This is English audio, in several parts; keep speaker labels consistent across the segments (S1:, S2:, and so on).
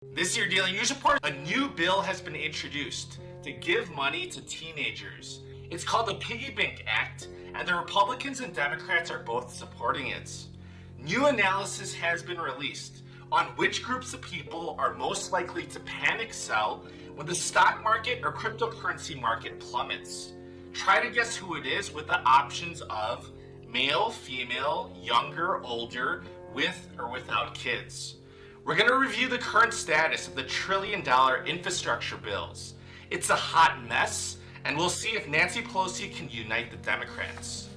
S1: This is your Daily News Report. A new bill has been introduced to give money to teenagers. It's called the Piggy Bank Act, and the Republicans and Democrats are both supporting it. New analysis has been released on which groups of people are most likely to panic sell when the stock market or cryptocurrency market plummets. Try to guess who it is with the options of male, female, younger, older, with or without kids. We're going to review the current status of the trillion-dollar infrastructure bills. It's a hot mess, and we'll see if Nancy Pelosi can unite the Democrats.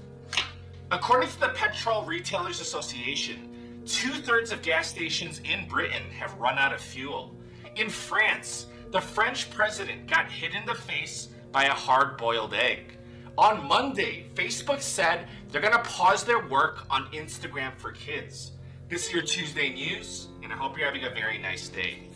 S1: According to the Petrol Retailers Association, 2/3 of gas stations in Britain have run out of fuel. In France, the French president got hit in the face by a hard-boiled egg. On Monday, Facebook said they're going to pause their work on Instagram for kids. This is your Tuesday news, and I hope you're having a very nice day.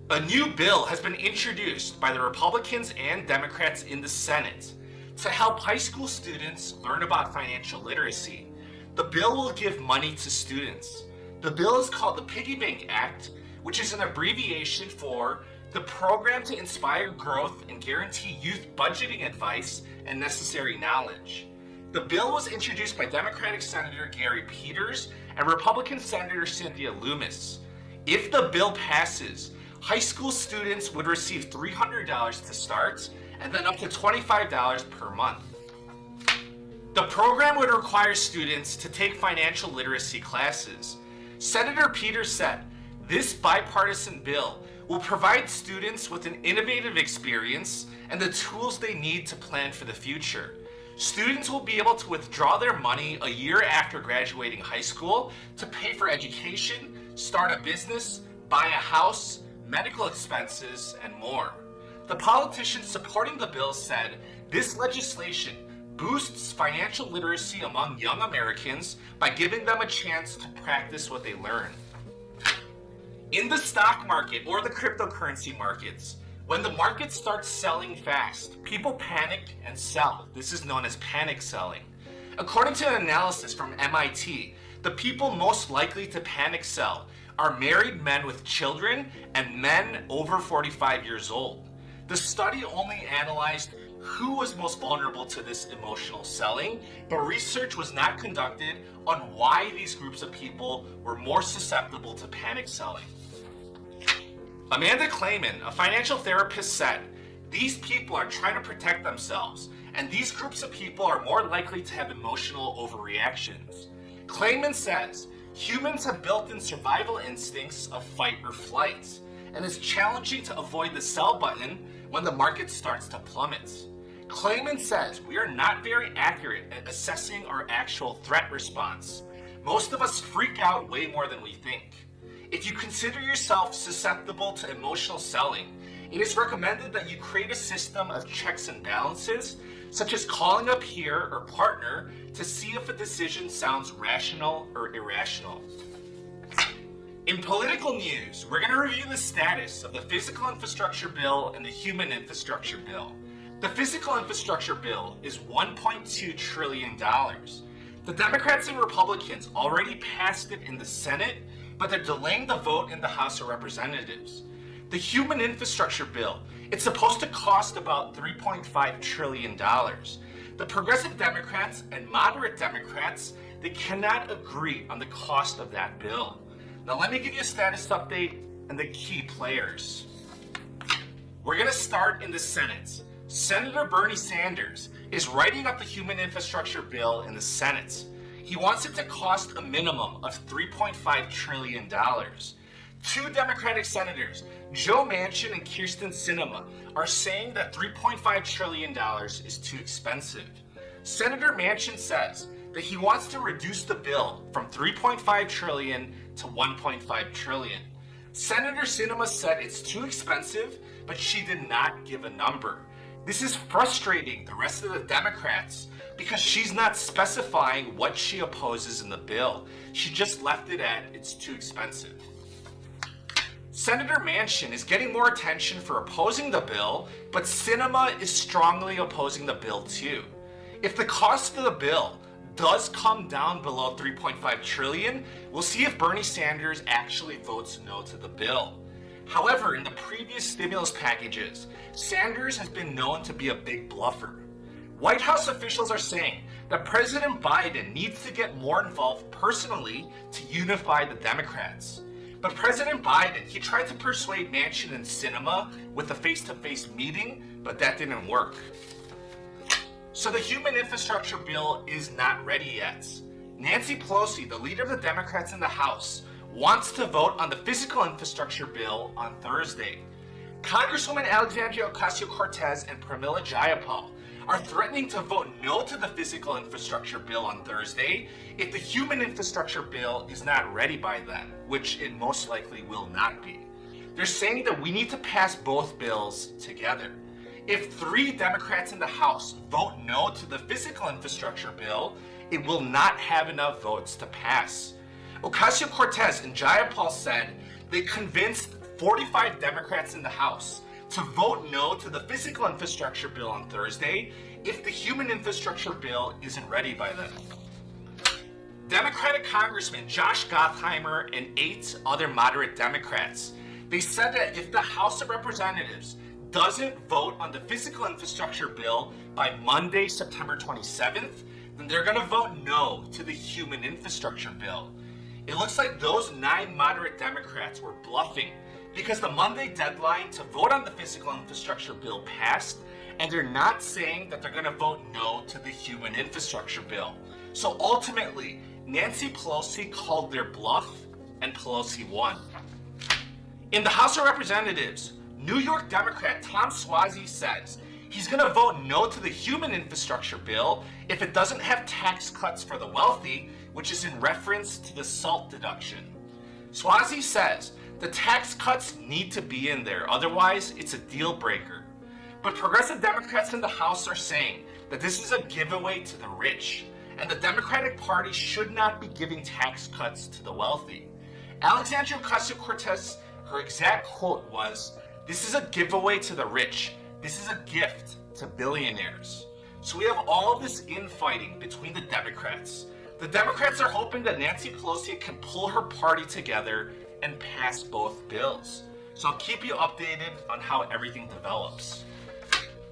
S1: A new bill has been introduced by the Republicans and Democrats in the Senate to help high school students learn about financial literacy. The bill will give money to students. The bill is called the Piggy Bank Act, which is an abbreviation for the Program to Inspire Growth and Guarantee Youth Budgeting Advice and Necessary Knowledge. The bill was introduced by Democratic Senator Gary Peters and Republican Senator Cynthia Lummis. If the bill passes, high school students would receive $300 to start and then up to $25 per month. The program would require students to take financial literacy classes. Senator Peters said, "This bipartisan bill will provide students with an innovative experience and the tools they need to plan for the future. Students will be able to withdraw their money a year after graduating high school to pay for education, start a business, buy a house, medical expenses, and more." The politicians supporting the bill said this legislation boosts financial literacy among young Americans by giving them a chance to practice what they learn. In the stock market or the cryptocurrency markets, when the market starts selling fast, people panic and sell. This is known as panic selling. According to an analysis from MIT, the people most likely to panic sell are married men with children and men over 45 years old. The study only analyzed who was most vulnerable to this emotional selling, but research was not conducted on why these groups of people were more susceptible to panic selling. Amanda Clayman, a financial therapist, said, "These people are trying to protect themselves, and these groups of people are more likely to have emotional overreactions." Clayman says, "Humans have built-in survival instincts of fight or flight, and it's challenging to avoid the sell button when the market starts to plummet." Clayman says, "We are not very accurate at assessing our actual threat response. Most of us freak out way more than we think. If you consider yourself susceptible to emotional selling, it is recommended that you create a system of checks and balances, such as calling a peer or partner to see if a decision sounds rational or irrational." In political news, we're going to review the status of the Physical Infrastructure Bill and the Human Infrastructure Bill. The Physical Infrastructure Bill is $1.2 trillion. The Democrats and Republicans already passed it in the Senate, but they're delaying the vote in the House of Representatives. The Human Infrastructure Bill, it's supposed to cost about $3.5 trillion. The progressive Democrats and moderate Democrats, they cannot agree on the cost of that bill. Now let me give you a status update and the key players. We're going to start in the Senate. Senator Bernie Sanders is writing up the Human Infrastructure Bill in the Senate. He wants it to cost a minimum of $3.5 trillion. Two Democratic senators, Joe Manchin and Kyrsten Sinema, are saying that $3.5 trillion is too expensive. Senator Manchin says that he wants to reduce the bill from $3.5 trillion to $1.5 trillion. Senator Sinema said it's too expensive, but she did not give a number. This is frustrating the rest of the Democrats because she's not specifying what she opposes in the bill. She just left it at it's too expensive. Senator Manchin is getting more attention for opposing the bill, but Sinema is strongly opposing the bill too. If the cost of the bill does come down below 3.5 trillion, we'll see if Bernie Sanders actually votes no to the bill. However, in the previous stimulus packages, Sanders has been known to be a big bluffer. White House officials are saying that President Biden needs to get more involved personally to unify the Democrats. But President Biden, he tried to persuade Manchin and Sinema with a face-to-face meeting, but that didn't work. So the human infrastructure bill is not ready yet. Nancy Pelosi, the leader of the Democrats in the House, wants to vote on the physical infrastructure bill on Thursday. Congresswoman Alexandria Ocasio-Cortez and Pramila Jayapal are threatening to vote no to the physical infrastructure bill on Thursday if the human infrastructure bill is not ready by then, which it most likely will not be. They're saying that we need to pass both bills together. If 3 Democrats in the House vote no to the physical infrastructure bill, it will not have enough votes to pass. Ocasio-Cortez and Jayapal said they convinced 45 Democrats in the House to vote no to the physical infrastructure bill on Thursday if the human infrastructure bill isn't ready by then. Democratic Congressman Josh Gottheimer and 8 other moderate Democrats, they said that if the House of Representatives doesn't vote on the physical infrastructure bill by Monday, September 27th, then they're going to vote no to the human infrastructure bill. It looks like those 9 moderate Democrats were bluffing because the Monday deadline to vote on the physical infrastructure bill passed, and they're not saying that they're going to vote no to the human infrastructure bill. So ultimately, Nancy Pelosi called their bluff, and Pelosi won. In the House of Representatives, New York Democrat Tom Suozzi says he's going to vote no to the human infrastructure bill if it doesn't have tax cuts for the wealthy, which is in reference to the SALT deduction. Suozzi says the tax cuts need to be in there, otherwise it's a deal breaker. But progressive Democrats in the House are saying that this is a giveaway to the rich, and the Democratic Party should not be giving tax cuts to the wealthy. Alexandria Ocasio-Cortez, her exact quote was, "This is a giveaway to the rich. This is a gift to billionaires." So we have all this infighting between the Democrats. The Democrats are hoping that Nancy Pelosi can pull her party together and pass both bills. So I'll keep you updated on how everything develops.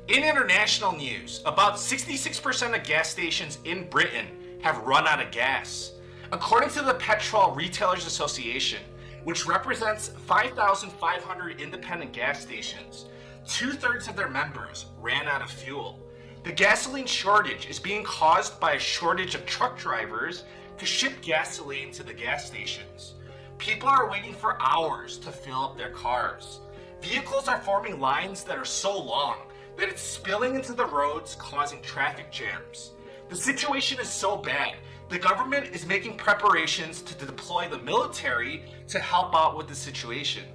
S1: In international news, about 66% of gas stations in Britain have run out of gas. According to the Petrol Retailers Association, which represents 5,500 independent gas stations, 2/3 of their members ran out of fuel. The gasoline shortage is being caused by a shortage of truck drivers to ship gasoline to the gas stations. People are waiting for hours to fill up their cars. Vehicles are forming lines that are so long that it's spilling into the roads, causing traffic jams. The situation is so bad, the government is making preparations to deploy the military to help out with the situation.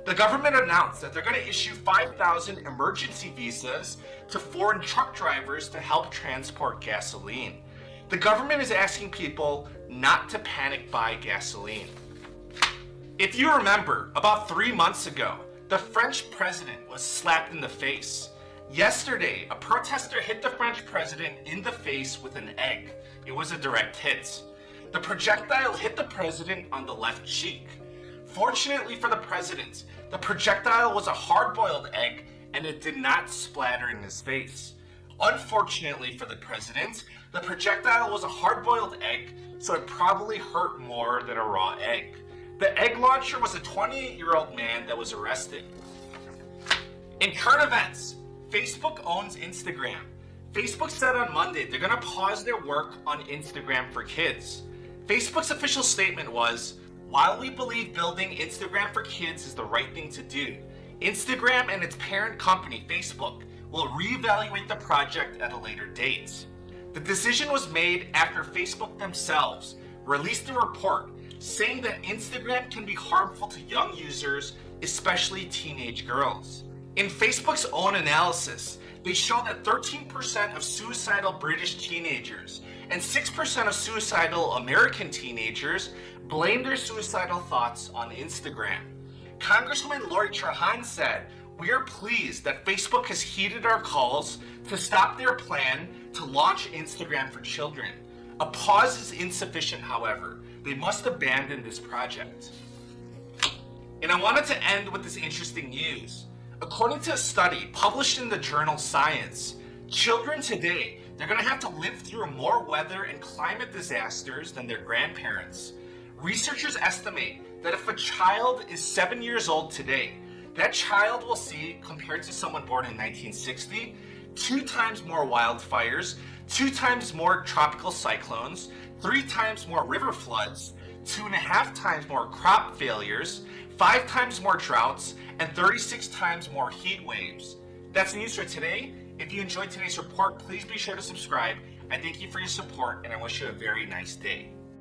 S1: The government announced that they're going to issue 5,000 emergency visas to foreign truck drivers to help transport gasoline. The government is asking people not to panic buy gasoline. If you remember, about 3 months ago, the French president was slapped in the face. Yesterday, a protester hit the French president in the face with an egg. It was a direct hit. The projectile hit the president on the left cheek. Fortunately for the president, the projectile was a hard-boiled egg and it did not splatter in his face. Unfortunately for the president, the projectile was a hard-boiled egg, so it probably hurt more than a raw egg. The egg launcher was a 28-year-old man that was arrested. In current events, Facebook owns Instagram. Facebook said on Monday they're going to pause their work on Instagram for Kids. Facebook's official statement was, "While we believe building Instagram for Kids is the right thing to do, Instagram and its parent company, Facebook, will reevaluate the project at a later date." The decision was made after Facebook themselves released a report saying that Instagram can be harmful to young users, especially teenage girls. In Facebook's own analysis, they show that 13% of suicidal British teenagers and 6% of suicidal American teenagers blame their suicidal thoughts on Instagram. Congresswoman Lori Trahan said, "We are pleased that Facebook has heeded our calls to stop their plan to launch Instagram for children. A pause is insufficient, however. They must abandon this project. And I wanted to end with this interesting news. According to a study published in the journal Science, children today, they're going to have to live through more weather and climate disasters than their grandparents. Researchers estimate that if a child is 7 years old today, that child will see, compared to someone born in 1960, 2 times more wildfires, 2 times more tropical cyclones, 3 times more river floods, 2.5 times more crop failures, 5 times more droughts, and 36 times more heat waves. That's the news for today. If you enjoyed today's report, please be sure to subscribe. I thank you for your support, and I wish you a very nice day.